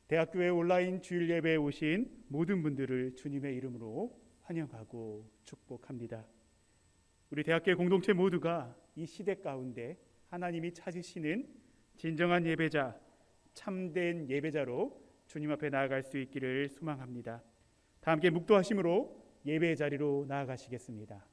대학교의 온라인 주일 예배에 오신 모든 분들을 주님의 이름으로 환영하고 축복합니다. 우리 대학교 공동체 모두가 이 시대 가운데 하나님이 찾으시는 진정한 예배자, 참된 예배자로 주님 앞에 나아갈 수 있기를 소망합니다. 다 함께 묵도하심으로 예배의 자리로 나아가시겠습니다.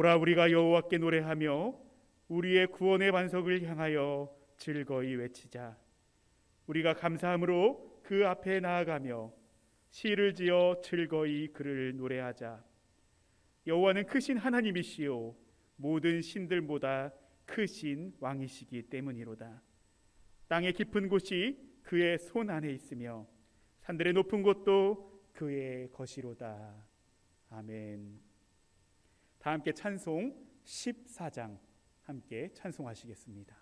오라 우리가 여호와께 노래하며 우리의 구원의 반석을 향하여 즐거이 외치자. 우리가 감사함으로 그 앞에 나아가며 시를 지어 즐거이 그를 노래하자. 여호와는 크신 하나님이시요 모든 신들보다 크신 왕이시기 때문이로다. 땅의 깊은 곳이 그의 손 안에 있으며 산들의 높은 곳도 그의 것이로다. 아멘. 다 함께 찬송 14장 함께 찬송하시겠습니다.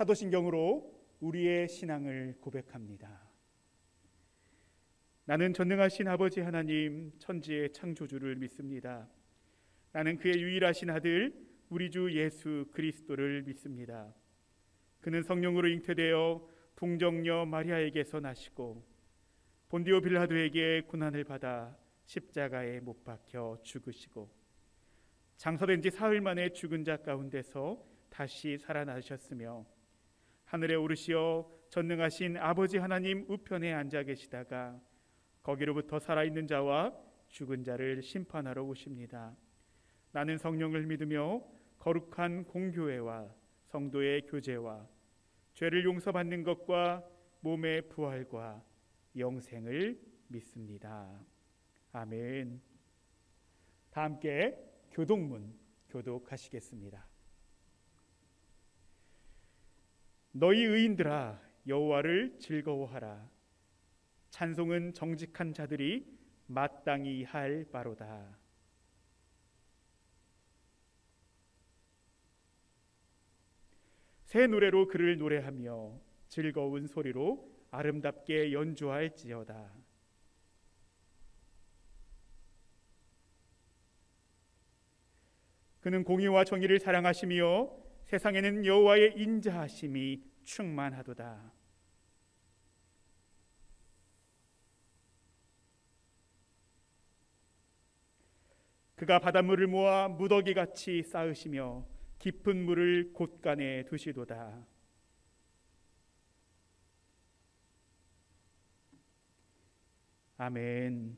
사도신경으로 우리의 신앙을 고백합니다. 나는 전능하신 아버지 하나님 천지의 창조주를 믿습니다. 나는 그의 유일하신 아들 우리 주 예수 그리스도를 믿습니다. 그는 성령으로 잉태되어 동정녀 마리아에게서 나시고 본디오 빌라도에게 고난을 받아 십자가에 못 박혀 죽으시고 장사된 지 사흘 만에 죽은 자 가운데서 다시 살아나셨으며 하늘에 오르시어 전능하신 아버지 하나님 우편에 앉아 계시다가 거기로부터 살아있는 자와 죽은 자를 심판하러 오십니다. 나는 성령을 믿으며 거룩한 공교회와 성도의 교제와 죄를 용서받는 것과 몸의 부활과 영생을 믿습니다. 아멘. 다 함께 교독문 교독하시겠습니다. 너희 의인들아 여호와를 즐거워하라. 찬송은 정직한 자들이 마땅히 할 바로다. 새 노래로 그를 노래하며 즐거운 소리로 아름답게 연주할지어다. 그는 공의와 정의를 사랑하시며 세상에는 여호와의 인자하심이 충만하도다. 그가 바닷물을 모아 무더기같이 쌓으시며 깊은 물을 곳간에 두시도다. 아멘.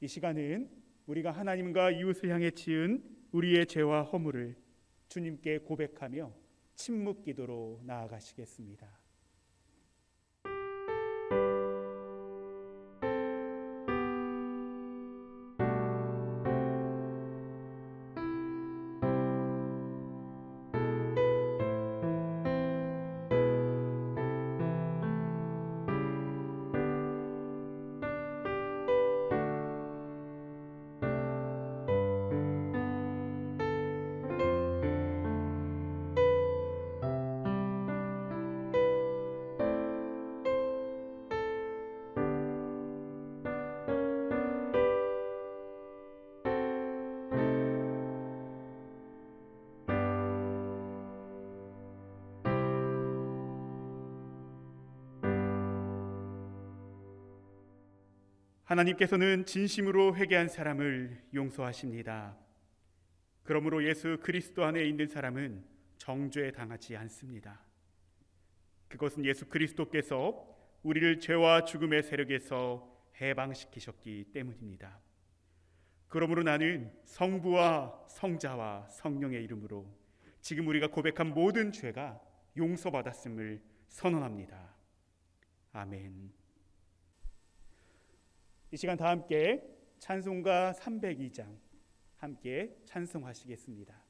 이 시간은 우리가 하나님과 이웃을 향해 지은 우리의 죄와 허물을 주님께 고백하며 침묵 기도로 나아가시겠습니다. 하나님께서는 진심으로 회개한 사람을 용서하십니다. 그러므로 예수 그리스도 안에 있는 사람은 정죄 당하지 않습니다. 그것은 예수 그리스도께서 우리를 죄와 죽음의 세력에서 해방시키셨기 때문입니다. 그러므로 나는 성부와 성자와 성령의 이름으로 지금 우리가 고백한 모든 죄가 용서받았음을 선언합니다. 아멘. 이 시간 다 함께 찬송가 302장 함께 찬송하시겠습니다.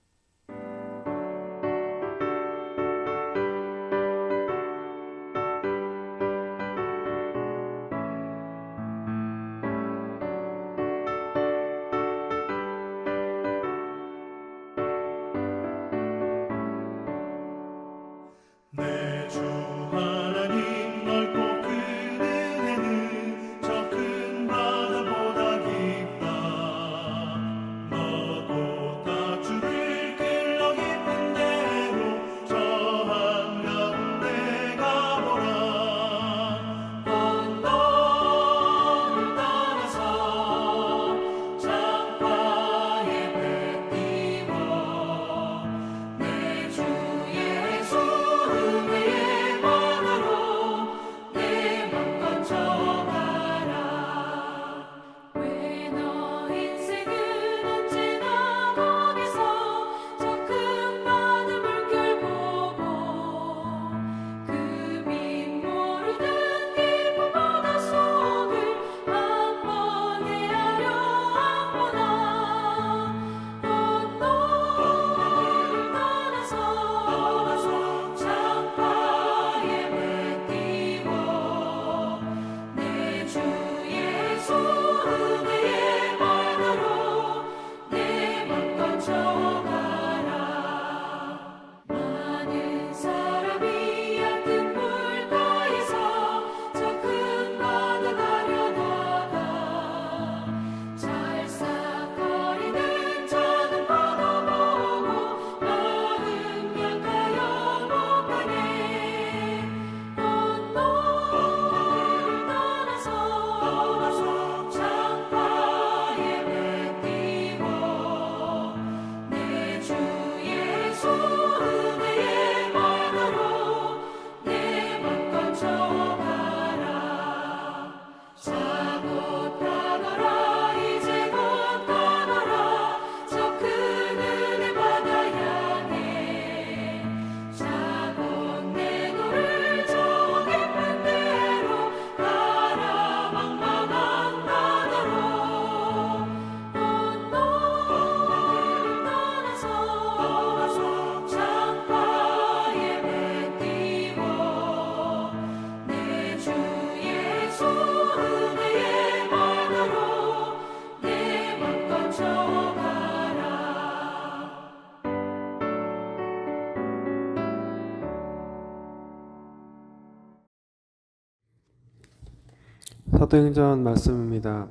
사도행전 말씀입니다.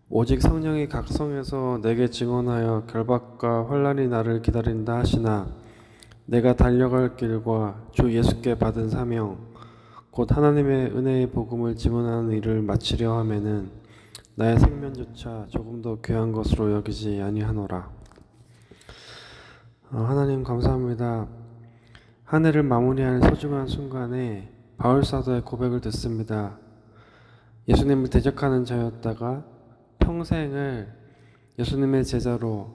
오직 성령이 각성해서 내게 증언하여 결박과 환난이 나를 기다린다 하시나 내가 달려갈 길과 주 예수께 받은 사명 곧 하나님의 은혜의 복음을 지문하는 일을 마치려 하면은 나의 생면조차 조금도 귀한 것으로 여기지 아니하노라. 하나님 감사합니다. 한 해를 마무리하는 소중한 순간에 바울사도의 고백을 듣습니다. 예수님을 대적하는 자였다가 평생을 예수님의 제자로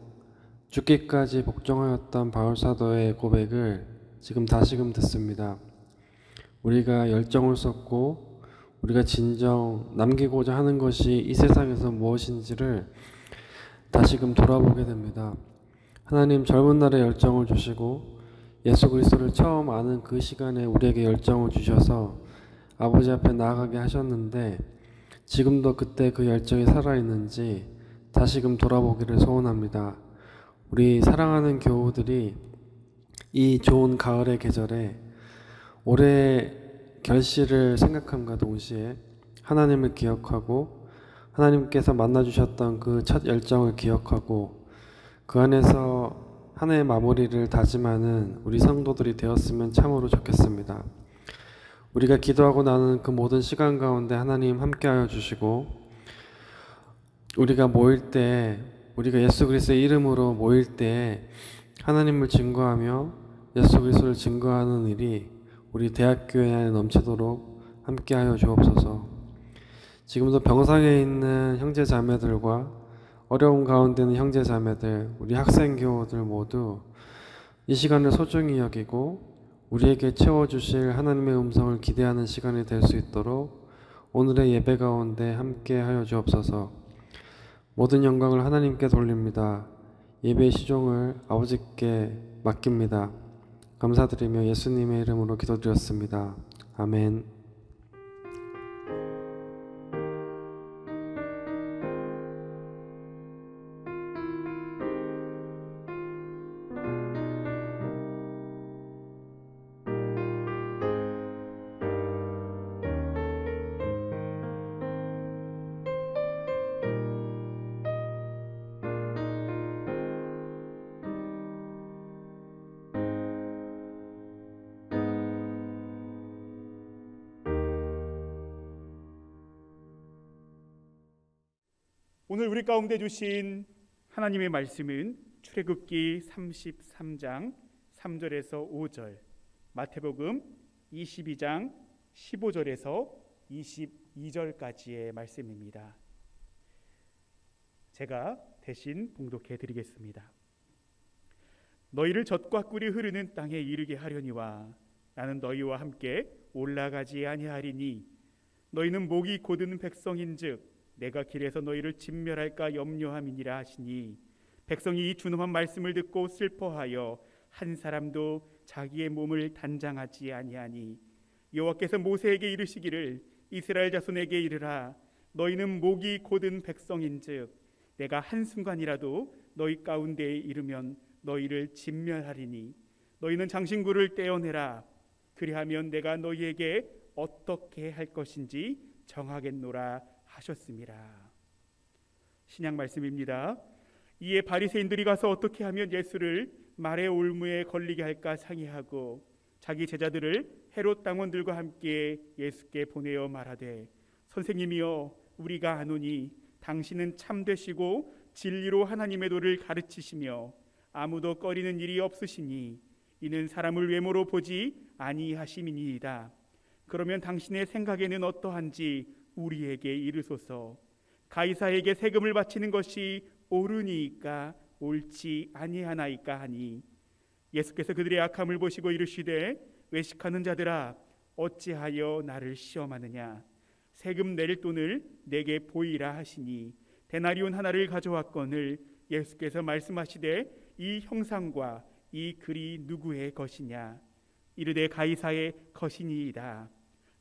죽기까지 복종하였던 바울사도의 고백을 지금 다시금 듣습니다. 우리가 열정을 쏟고 우리가 진정 남기고자 하는 것이 이 세상에서 무엇인지를 다시금 돌아보게 됩니다. 하나님 젊은 날에 열정을 주시고 예수 그리스도를 처음 아는 그 시간에 우리에게 열정을 주셔서 아버지 앞에 나아가게 하셨는데 지금도 그때 그 열정이 살아있는지 다시금 돌아보기를 소원합니다. 우리 사랑하는 교우들이 이 좋은 가을의 계절에 올해의 결실을 생각함과 동시에 하나님을 기억하고 하나님께서 만나주셨던 그 첫 열정을 기억하고 그 안에서 한 해의 마무리를 다짐하는 우리 성도들이 되었으면 참으로 좋겠습니다. 우리가 기도하고 나는 그 모든 시간 가운데 하나님 함께하여 주시고 우리가 모일 때 우리가 예수 그리스도의 이름으로 모일 때 하나님을 증거하며 예수 그리스도를 증거하는 일이 우리 대학교회 안에 넘치도록 함께하여 주옵소서. 지금도 병상에 있는 형제 자매들과 어려운 가운데 있는 형제 자매들, 우리 학생 교우들 모두 이 시간을 소중히 여기고 우리에게 채워주실 하나님의 음성을 기대하는 시간이 될 수 있도록 오늘의 예배 가운데 함께하여 주옵소서. 모든 영광을 하나님께 돌립니다. 예배의 시종을 아버지께 맡깁니다. 감사드리며 예수님의 이름으로 기도드렸습니다. 아멘. 오늘 우리 가운데 주신 하나님의 말씀은 출애굽기 33장 3절에서 5절, 마태복음 22장 15절에서 22절까지의 말씀입니다. 제가 대신 봉독해 드리겠습니다. 너희를 젖과 꿀이 흐르는 땅에 이르게 하려니와 나는 너희와 함께 올라가지 아니하리니 너희는 목이 곧은 백성인즉 내가 길에서 너희를 진멸할까 염려함이니라 하시니 백성이 이 준엄한 말씀을 듣고 슬퍼하여 한 사람도 자기의 몸을 단장하지 아니하니 여호와께서 모세에게 이르시기를 이스라엘 자손에게 이르라 너희는 목이 곧은 백성인즉 내가 한순간이라도 너희 가운데에 이르면 너희를 진멸하리니 너희는 장신구를 떼어내라 그리하면 내가 너희에게 어떻게 할 것인지 정하겠노라 하셨습니다. 신약 말씀입니다. 이에 바리새인들이 가서 어떻게 하면 예수를 말의 올무에 걸리게 할까 상의하고 자기 제자들을 헤롯 당원들과 함께 예수께 보내어 말하되 선생님이여 우리가 아노니 당신은 참되시고 진리로 하나님의 도를 가르치시며 아무도 꺼리는 일이 없으시니 이는 사람을 외모로 보지 아니하심이니이다. 그러면 당신의 생각에는 어떠한지 우리에게 이르소서. 가이사에게 세금을 바치는 것이 옳으니까 옳지 아니하나이까 하니 예수께서 그들의 악함을 보시고 이르시되 외식하는 자들아 어찌하여 나를 시험하느냐 세금 낼 돈을 내게 보이라 하시니 데나리온 하나를 가져왔거늘 예수께서 말씀하시되 이 형상과 이 글이 누구의 것이냐 이르되 가이사의 것이니이다.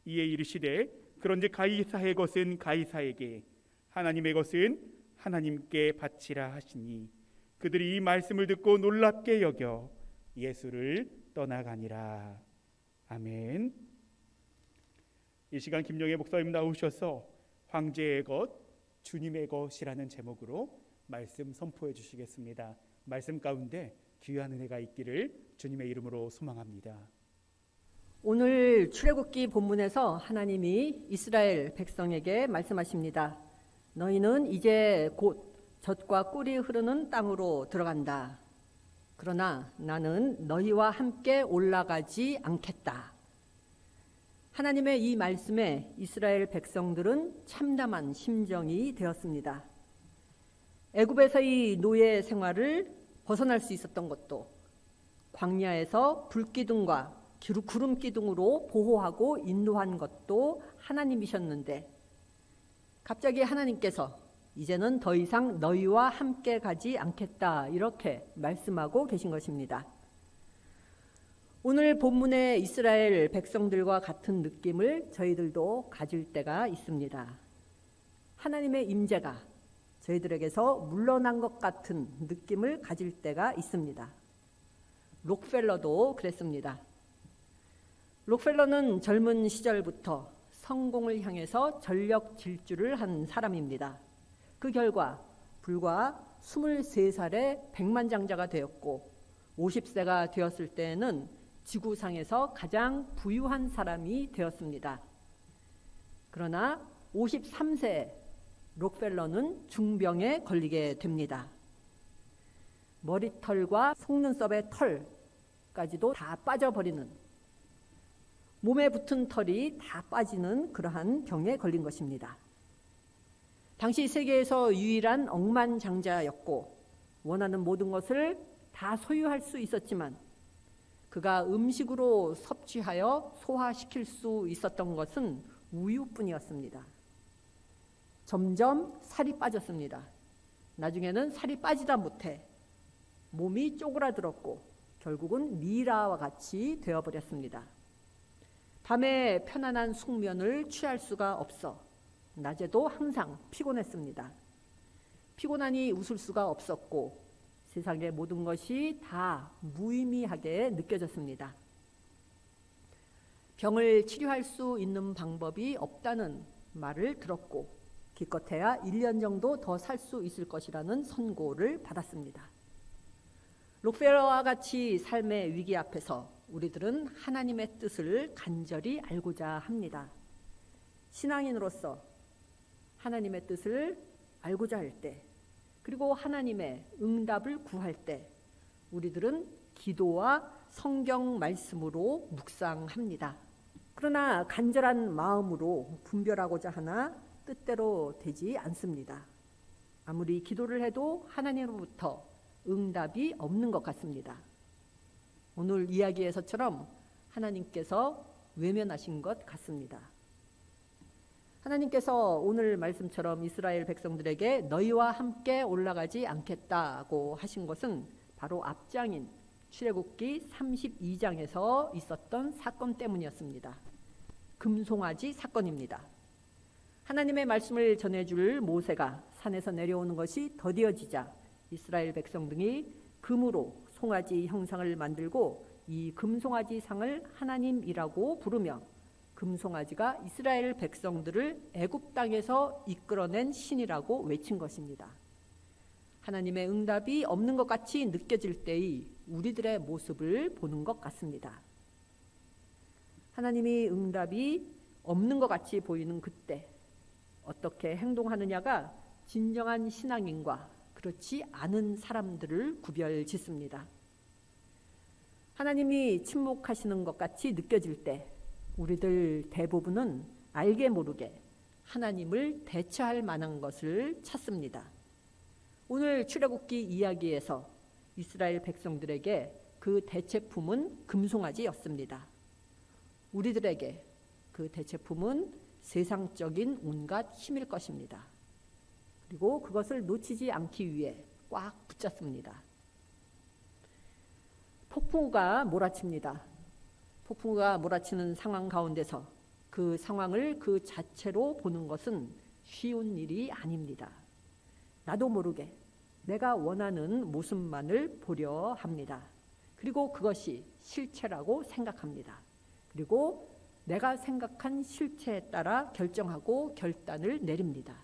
이에 이르시되 그런즉 가이사의 것은 가이사에게 하나님의 것은 하나님께 바치라 하시니 그들이 이 말씀을 듣고 놀랍게 여겨 예수를 떠나가니라. 아멘. 이 시간 김영애 목사님 나오셔서 황제의 것, 주님의 것이라는 제목으로 말씀 선포해 주시겠습니다. 말씀 가운데 귀한 은혜가 있기를 주님의 이름으로 소망합니다. 오늘 출애굽기 본문에서 하나님이 이스라엘 백성에게 말씀하십니다. 너희는 이제 곧 젖과 꿀이 흐르는 땅으로 들어간다. 그러나 나는 너희와 함께 올라가지 않겠다. 하나님의 이 말씀에 이스라엘 백성들은 참담한 심정이 되었습니다. 애굽에서의 노예 생활을 벗어날 수 있었던 것도, 광야에서 불기둥과 구름 기둥으로 보호하고 인도한 것도 하나님이셨는데, 갑자기 하나님께서 이제는 더 이상 너희와 함께 가지 않겠다, 이렇게 말씀하고 계신 것입니다. 오늘 본문의 이스라엘 백성들과 같은 느낌을 저희들도 가질 때가 있습니다. 하나님의 임재가 저희들에게서 물러난 것 같은 느낌을 가질 때가 있습니다. 록펠러도 그랬습니다. 록펠러는 젊은 시절부터 성공을 향해서 전력 질주를 한 사람입니다. 그 결과 불과 23살에 백만장자가 되었고 50세가 되었을 때에는 지구상에서 가장 부유한 사람이 되었습니다. 그러나 53세에 록펠러는 중병에 걸리게 됩니다. 머리털과 속눈썹의 털까지도 다 빠져버리는, 몸에 붙은 털이 다 빠지는 그러한 병에 걸린 것입니다. 당시 세계에서 유일한 억만장자였고 원하는 모든 것을 다 소유할 수 있었지만 그가 음식으로 섭취하여 소화시킬 수 있었던 것은 우유뿐이었습니다. 점점 살이 빠졌습니다. 나중에는 살이 빠지다 못해 몸이 쪼그라들었고 결국은 미라와 같이 되어버렸습니다. 밤에 편안한 숙면을 취할 수가 없어 낮에도 항상 피곤했습니다. 피곤하니 웃을 수가 없었고 세상의 모든 것이 다 무의미하게 느껴졌습니다. 병을 치료할 수 있는 방법이 없다는 말을 들었고 기껏해야 1년 정도 더 살 수 있을 것이라는 선고를 받았습니다. 록펠러와 같이 삶의 위기 앞에서 우리들은 하나님의 뜻을 간절히 알고자 합니다. 신앙인으로서 하나님의 뜻을 알고자 할 때, 그리고 하나님의 응답을 구할 때 우리들은 기도와 성경 말씀으로 묵상합니다. 그러나 간절한 마음으로 분별하고자 하나 뜻대로 되지 않습니다. 아무리 기도를 해도 하나님으로부터 응답이 없는 것 같습니다. 오늘 이야기에서처럼 하나님께서 외면하신 것 같습니다. 하나님께서 오늘 말씀처럼 이스라엘 백성들에게 너희와 함께 올라가지 않겠다고 하신 것은 바로 앞장인 출애굽기 32장에서 있었던 사건 때문이었습니다. 금송아지 사건입니다. 하나님의 말씀을 전해줄 모세가 산에서 내려오는 것이 더디어지자 이스라엘 백성들이 금으로 송아지 형상을 만들고 이 금송아지 상을 하나님이라고 부르며 금송아지가 이스라엘 백성들을 애굽 땅에서 이끌어낸 신이라고 외친 것입니다. 하나님의 응답이 없는 것 같이 느껴질 때의 우리들의 모습을 보는 것 같습니다. 하나님이 응답이 없는 것 같이 보이는 그때 어떻게 행동하느냐가 진정한 신앙인과 그렇지 않은 사람들을 구별짓습니다. 하나님이 침묵하시는 것 같이 느껴질 때 우리들 대부분은 알게 모르게 하나님을 대체할 만한 것을 찾습니다. 오늘 출애굽기 이야기에서 이스라엘 백성들에게 그 대체품은 금송아지였습니다. 우리들에게 그 대체품은 세상적인 온갖 힘일 것입니다. 그리고 그것을 놓치지 않기 위해 꽉 붙잡습니다. 폭풍우가 몰아칩니다. 폭풍우가 몰아치는 상황 가운데서 그 상황을 그 자체로 보는 것은 쉬운 일이 아닙니다. 나도 모르게 내가 원하는 모습만을 보려 합니다. 그리고 그것이 실체라고 생각합니다. 그리고 내가 생각한 실체에 따라 결정하고 결단을 내립니다.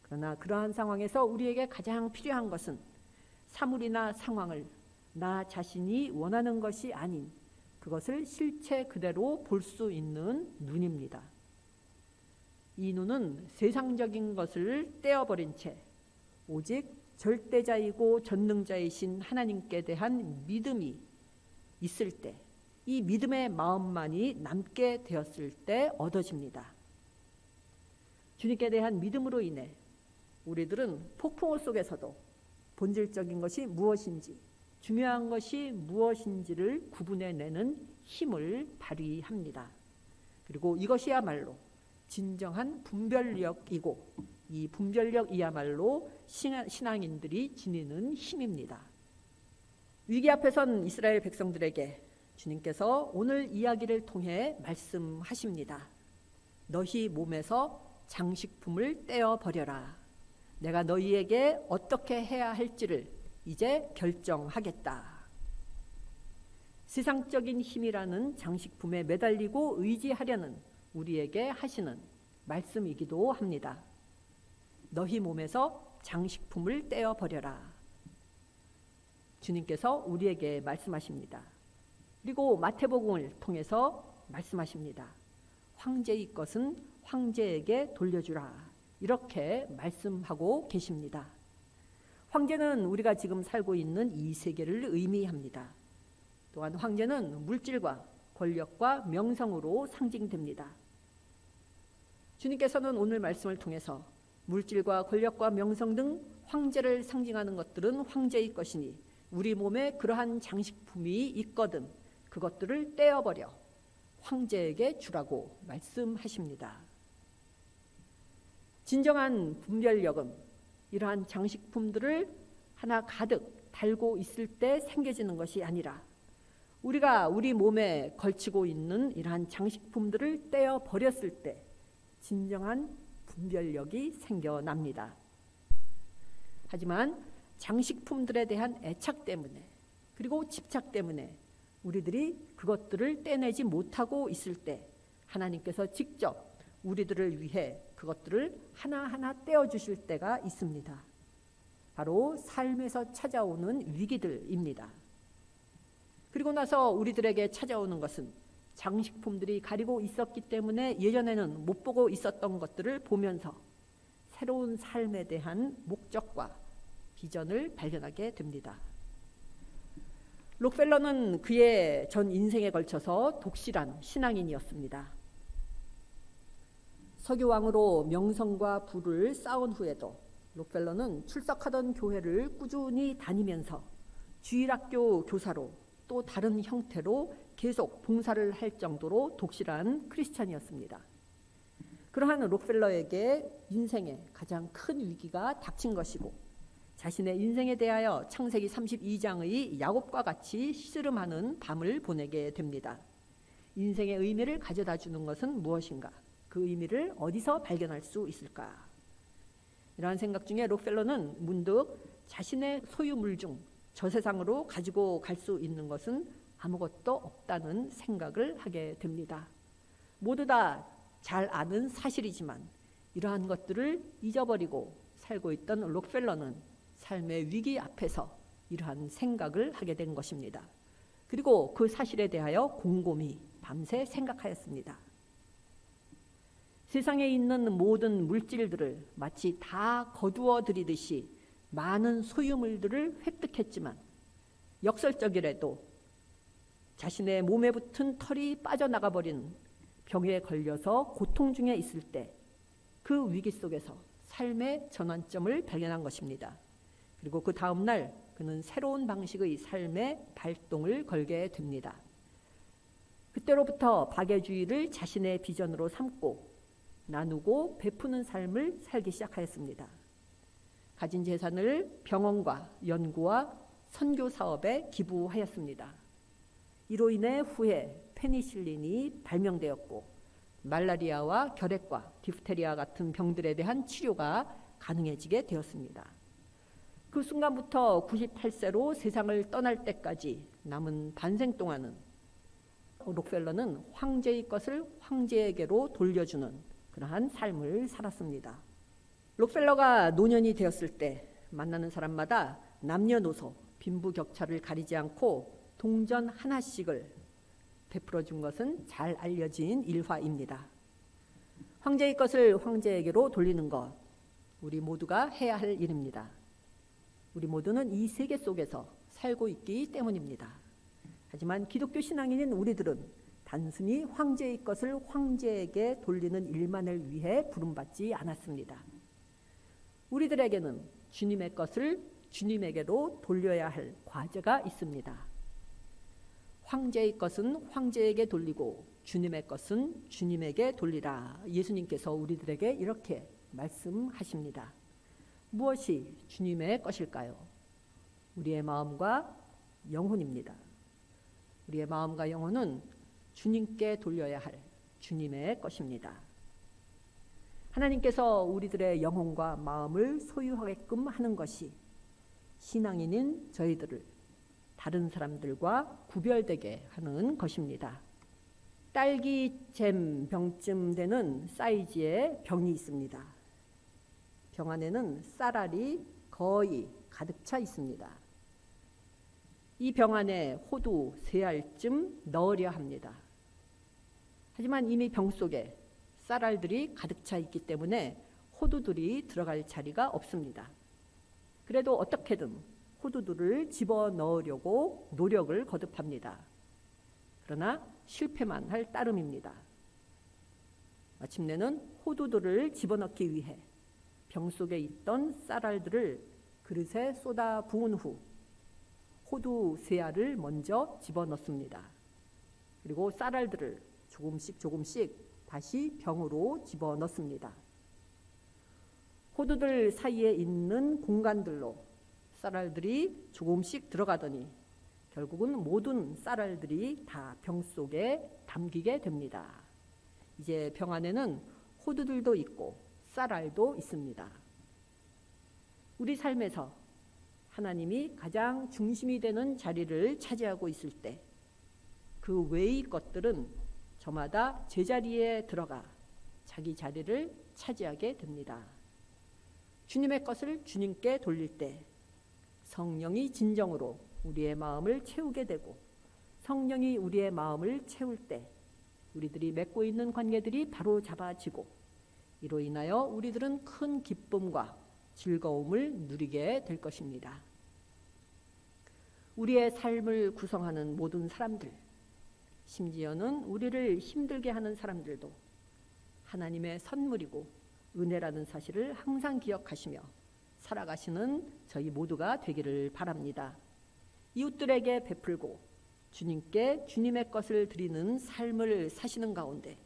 그러나 그러한 상황에서 우리에게 가장 필요한 것은 사물이나 상황을 나 자신이 원하는 것이 아닌 그것을 실체 그대로 볼 수 있는 눈입니다. 이 눈은 세상적인 것을 떼어버린 채 오직 절대자이고 전능자이신 하나님께 대한 믿음이 있을 때, 이 믿음의 마음만이 남게 되었을 때 얻어집니다. 주님께 대한 믿음으로 인해 우리들은 폭풍우 속에서도 본질적인 것이 무엇인지, 중요한 것이 무엇인지를 구분해내는 힘을 발휘합니다. 그리고 이것이야말로 진정한 분별력이고, 이 분별력이야말로 신앙인들이 지니는 힘입니다. 위기 앞에 선 이스라엘 백성들에게 주님께서 오늘 이야기를 통해 말씀하십니다. 너희 몸에서 장식품을 떼어버려라. 내가 너희에게 어떻게 해야 할지를 이제 결정하겠다. 세상적인 힘이라는 장식품에 매달리고 의지하려는 우리에게 하시는 말씀이기도 합니다. 너희 몸에서 장식품을 떼어버려라. 주님께서 우리에게 말씀하십니다. 그리고 마태복음을 통해서 말씀하십니다. 황제의 것은 황제에게 돌려주라. 이렇게 말씀하고 계십니다. 황제는 우리가 지금 살고 있는 이 세계를 의미합니다. 또한 황제는 물질과 권력과 명성으로 상징됩니다. 주님께서는 오늘 말씀을 통해서 물질과 권력과 명성 등 황제를 상징하는 것들은 황제의 것이니 우리 몸에 그러한 장식품이 있거든 그것들을 떼어버려 황제에게 주라고 말씀하십니다. 진정한 분별력은 이러한 장식품들을 하나 가득 달고 있을 때 생겨지는 것이 아니라 우리가 우리 몸에 걸치고 있는 이러한 장식품들을 떼어버렸을 때 진정한 분별력이 생겨납니다. 하지만 장식품들에 대한 애착 때문에 그리고 집착 때문에 우리들이 그것들을 떼내지 못하고 있을 때 하나님께서 직접 우리들을 위해 그것들을 하나하나 떼어주실 때가 있습니다. 바로 삶에서 찾아오는 위기들입니다. 그리고 나서 우리들에게 찾아오는 것은 장식품들이 가리고 있었기 때문에 예전에는 못 보고 있었던 것들을 보면서 새로운 삶에 대한 목적과 비전을 발견하게 됩니다. 록펠러는 그의 전 인생에 걸쳐서 독실한 신앙인이었습니다. 서기왕으로 명성과 부를 쌓은 후에도 록펠러는 출석하던 교회를 꾸준히 다니면서 주일학교 교사로 또 다른 형태로 계속 봉사를 할 정도로 독실한 크리스찬이었습니다. 그러한 록펠러에게 인생의 가장 큰 위기가 닥친 것이고 자신의 인생에 대하여 창세기 32장의 야곱과 같이 씨름하는 밤을 보내게 됩니다. 인생의 의미를 가져다 주는 것은 무엇인가? 그 의미를 어디서 발견할 수 있을까? 이러한 생각 중에 록펠러는 문득 자신의 소유물 중 저 세상으로 가지고 갈 수 있는 것은 아무것도 없다는 생각을 하게 됩니다. 모두 다 잘 아는 사실이지만 이러한 것들을 잊어버리고 살고 있던 록펠러는 삶의 위기 앞에서 이러한 생각을 하게 된 것입니다. 그리고 그 사실에 대하여 곰곰이 밤새 생각하였습니다. 세상에 있는 모든 물질들을 마치 다 거두어 들이듯이 많은 소유물들을 획득했지만 역설적이라도 자신의 몸에 붙은 털이 빠져나가 버린 병에 걸려서 고통 중에 있을 때 그 위기 속에서 삶의 전환점을 발견한 것입니다. 그리고 그 다음 날 그는 새로운 방식의 삶에 발동을 걸게 됩니다. 그때로부터 박애주의를 자신의 비전으로 삼고 나누고 베푸는 삶을 살기 시작하였습니다. 가진 재산을 병원과 연구와 선교 사업에 기부하였습니다. 이로 인해 후에 페니실린이 발명되었고 말라리아와 결핵과 디프테리아 같은 병들에 대한 치료가 가능해지게 되었습니다. 그 순간부터 98세로 세상을 떠날 때까지 남은 반생 동안은 록펠러는 황제의 것을 황제에게로 돌려주는 그러한 삶을 살았습니다. 록펠러가 노년이 되었을 때 만나는 사람마다 남녀노소 빈부격차를 가리지 않고 동전 하나씩을 베풀어 준 것은 잘 알려진 일화입니다. 황제의 것을 황제에게로 돌리는 것, 우리 모두가 해야 할 일입니다. 우리 모두는 이 세계 속에서 살고 있기 때문입니다. 하지만 기독교 신앙인인 우리들은 단순히 황제의 것을 황제에게 돌리는 일만을 위해 부름받지 않았습니다. 우리들에게는 주님의 것을 주님에게로 돌려야 할 과제가 있습니다. 황제의 것은 황제에게 돌리고 주님의 것은 주님에게 돌리라. 예수님께서 우리들에게 이렇게 말씀하십니다. 무엇이 주님의 것일까요? 우리의 마음과 영혼입니다. 우리의 마음과 영혼은 주님께 돌려야 할 주님의 것입니다. 하나님께서 우리들의 영혼과 마음을 소유하게끔 하는 것이 신앙인인 저희들을 다른 사람들과 구별되게 하는 것입니다. 딸기잼 병쯤 되는 사이즈의 병이 있습니다. 병 안에는 쌀알이 거의 가득 차 있습니다. 이 병 안에 호두 3알쯤 넣으려 합니다. 하지만 이미 병 속에 쌀알들이 가득 차 있기 때문에 호두들이 들어갈 자리가 없습니다. 그래도 어떻게든 호두들을 집어넣으려고 노력을 거듭합니다. 그러나 실패만 할 따름입니다. 마침내는 호두들을 집어넣기 위해 병 속에 있던 쌀알들을 그릇에 쏟아 부은 후 호두 3알을 먼저 집어넣습니다. 그리고 쌀알들을 조금씩 다시 병으로 집어넣습니다. 호두들 사이에 있는 공간들로 쌀알들이 조금씩 들어가더니 결국은 모든 쌀알들이 다 병 속에 담기게 됩니다. 이제 병 안에는 호두들도 있고 쌀알도 있습니다. 우리 삶에서 하나님이 가장 중심이 되는 자리를 차지하고 있을 때 그 외의 것들은 저마다 제자리에 들어가 자기 자리를 차지하게 됩니다. 주님의 것을 주님께 돌릴 때 성령이 진정으로 우리의 마음을 채우게 되고 성령이 우리의 마음을 채울 때 우리들이 맺고 있는 관계들이 바로 잡아지고 이로 인하여 우리들은 큰 기쁨과 즐거움을 누리게 될 것입니다. 우리의 삶을 구성하는 모든 사람들, 심지어는 우리를 힘들게 하는 사람들도 하나님의 선물이고 은혜라는 사실을 항상 기억하시며 살아가시는 저희 모두가 되기를 바랍니다. 이웃들에게 베풀고 주님께 주님의 것을 드리는 삶을 사시는 가운데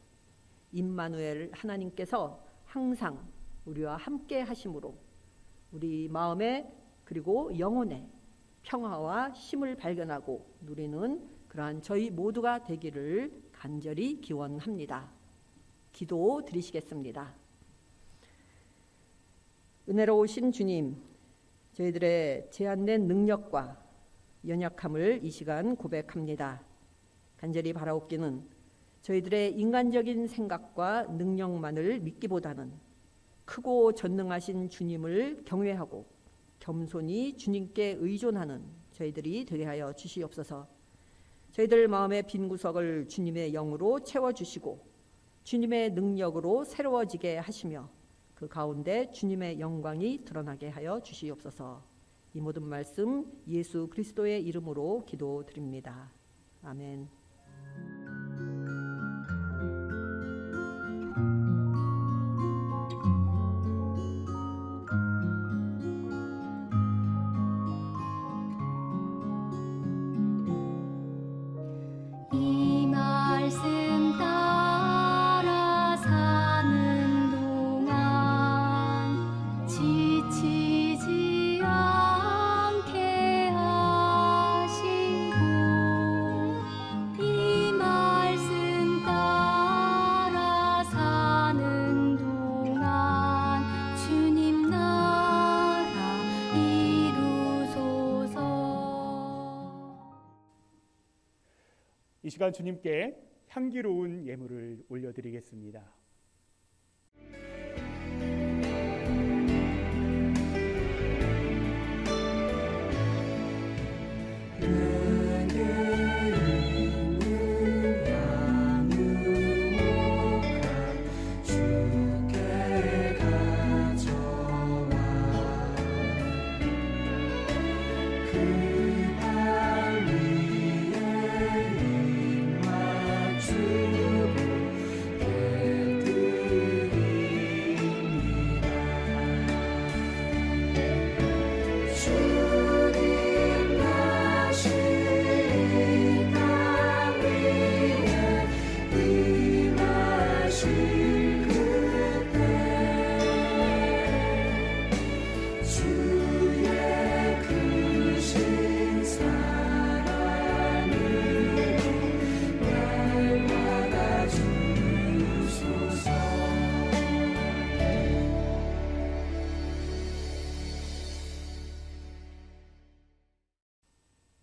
임마누엘 하나님께서 항상 우리와 함께 하심으로 우리 마음에 그리고 영혼에 평화와 힘을 발견하고 누리는 그러한 저희 모두가 되기를 간절히 기원합니다. 기도 드리시겠습니다. 은혜로우신 주님, 저희들의 제한된 능력과 연약함을 이 시간 고백합니다. 간절히 바라옵기는 저희들의 인간적인 생각과 능력만을 믿기보다는 크고 전능하신 주님을 경외하고 겸손히 주님께 의존하는 저희들이 되게 하여 주시옵소서. 저희들 마음의 빈 구석을 주님의 영으로 채워주시고 주님의 능력으로 새로워지게 하시며 그 가운데 주님의 영광이 드러나게 하여 주시옵소서. 이 모든 말씀 예수 그리스도의 이름으로 기도드립니다. 아멘. 이 말씀 따라 사는 동안 지치지 않게 하시고 이 시간 주님께 향기로운 예물을 올려드리겠습니다.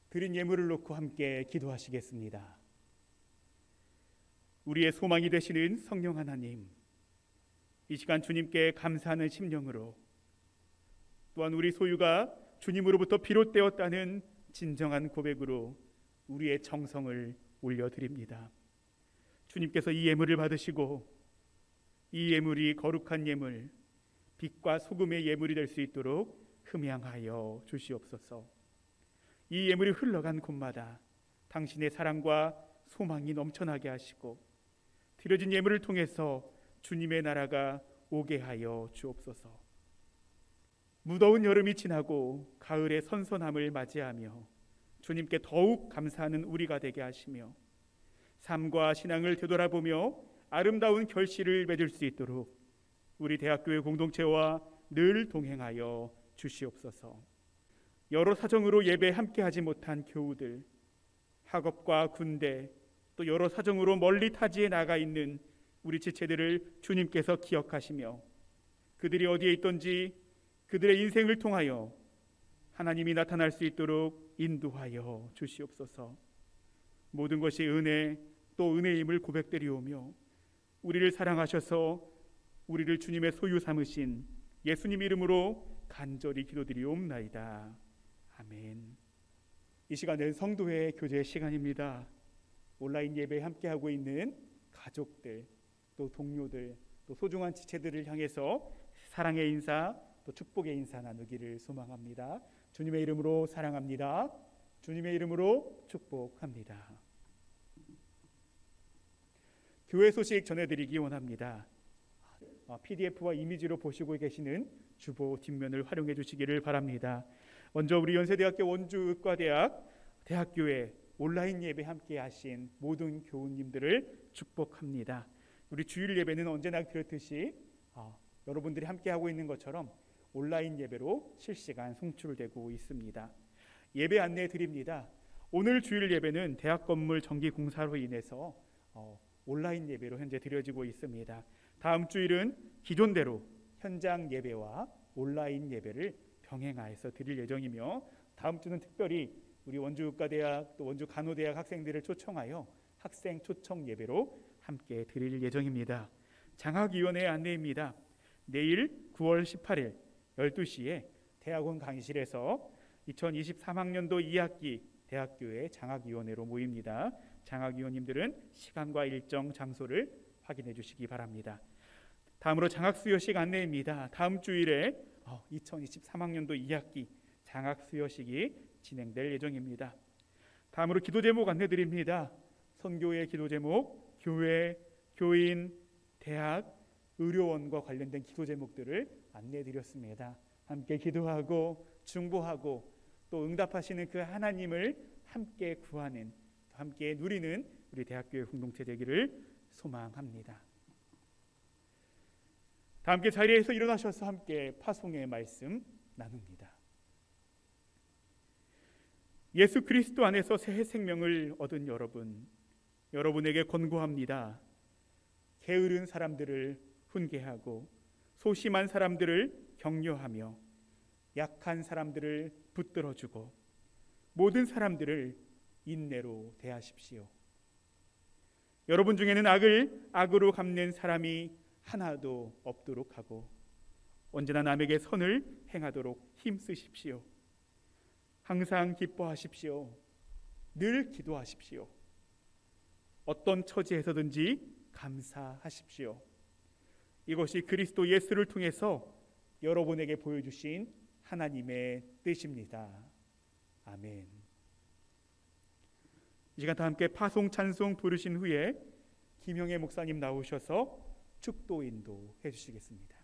드린 예물을 놓고 함께 기도하시겠습니다. 우리의 소망이 되시는 성령 하나님, 이 시간 주님께 감사하는 심령으로, 또한 우리 소유가 주님으로부터 비롯되었다는 진정한 고백으로 우리의 정성을 올려드립니다. 주님께서 이 예물을 받으시고 이 예물이 거룩한 예물, 빛과 소금의 예물이 될 수 있도록 흠양하여 주시옵소서. 이 예물이 흘러간 곳마다 당신의 사랑과 소망이 넘쳐나게 하시고 드려진 예물을 통해서 주님의 나라가 오게 하여 주옵소서. 무더운 여름이 지나고 가을의 선선함을 맞이하며 주님께 더욱 감사하는 우리가 되게 하시며 삶과 신앙을 되돌아보며 아름다운 결실을 맺을 수 있도록 우리 대학교의 공동체와 늘 동행하여 주시옵소서. 여러 사정으로 예배에 함께하지 못한 교우들, 학업과 군대, 또 여러 사정으로 멀리 타지에 나가 있는 우리 지체들을 주님께서 기억하시며 그들이 어디에 있든지 그들의 인생을 통하여 하나님이 나타날 수 있도록 인도하여 주시옵소서. 모든 것이 은혜 또 은혜임을 고백드리오며 우리를 사랑하셔서 우리를 주님의 소유 삼으신 예수님 이름으로 간절히 기도드리옵나이다. 아멘. 이 시간은 성도회 교제 시간입니다. 온라인 예배에 함께하고 있는 가족들, 또 동료들, 또 소중한 지체들을 향해서 사랑의 인사, 또 축복의 인사 나누기를 소망합니다. 주님의 이름으로 사랑합니다. 주님의 이름으로 축복합니다. 교회 소식 전해드리기 원합니다. PDF와 이미지로 보시고 계시는 주보 뒷면을 활용해 주시기를 바랍니다. 먼저 우리 연세대학교 원주의과대학 대학교에 온라인 예배 함께 하신 모든 교우님들을 축복합니다. 우리 주일 예배는 언제나 그렇듯이 여러분들이 함께 하고 있는 것처럼 온라인 예배로 실시간 송출되고 있습니다. 예배 안내 드립니다. 오늘 주일 예배는 대학 건물 정기 공사로 인해서 온라인 예배로 현재 드려지고 있습니다. 다음 주일은 기존대로 현장 예배와 온라인 예배를 병행하여서 드릴 예정이며 다음 주는 특별히 우리 원주의과대학 또 원주간호대학 학생들을 초청하여 학생 초청 예배로 함께 드릴 예정입니다. 장학위원회 안내입니다. 내일 9월 18일 12시에 대학원 강의실에서 2023학년도 2학기 대학교의 장학위원회로 모입니다. 장학위원님들은 시간과 일정, 장소를 확인해 주시기 바랍니다. 다음으로 장학수여식 안내입니다. 다음 주일에 2023학년도 2학기 장학수여식이 진행될 예정입니다. 다음으로 기도 제목 안내드립니다. 선교의 기도 제목, 교회, 교인, 대학, 의료원과 관련된 기도 제목들을 안내드렸습니다. 함께 기도하고 중보하고 또 응답하시는 그 하나님을 함께 구하는, 함께 누리는 우리 대학교의 공동체 되기를 소망합니다. 다 함께 자리에서 일어나셔서 함께 파송의 말씀 나눕니다. 예수 그리스도 안에서 새 생명을 얻은 여러분에게 권고합니다. 게으른 사람들을 훈계하고 소심한 사람들을 격려하며 약한 사람들을 붙들어주고 모든 사람들을 인내로 대하십시오. 여러분 중에는 악을 악으로 갚는 사람이 하나도 없도록 하고 언제나 남에게 선을 행하도록 힘쓰십시오. 항상 기뻐하십시오. 늘 기도하십시오. 어떤 처지에서든지 감사하십시오. 이것이 그리스도 예수를 통해서 여러분에게 보여주신 하나님의 뜻입니다. 아멘. 이 시간 다 함께 파송 찬송 부르신 후에 김형애 목사님 나오셔서 축도 인도해 주시겠습니다.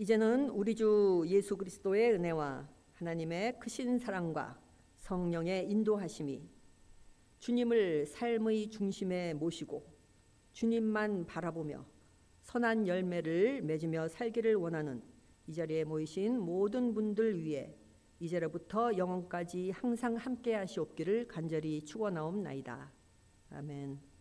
이제는 우리 주 예수 그리스도의 은혜와 하나님의 크신 사랑과 성령의 인도하심이 주님을 삶의 중심에 모시고 주님만 바라보며 선한 열매를 맺으며 살기를 원하는 이 자리에 모이신 모든 분들 위해 이제로부터 영원까지 항상 함께 하시옵기를 간절히 축원하옵나이다. 아멘.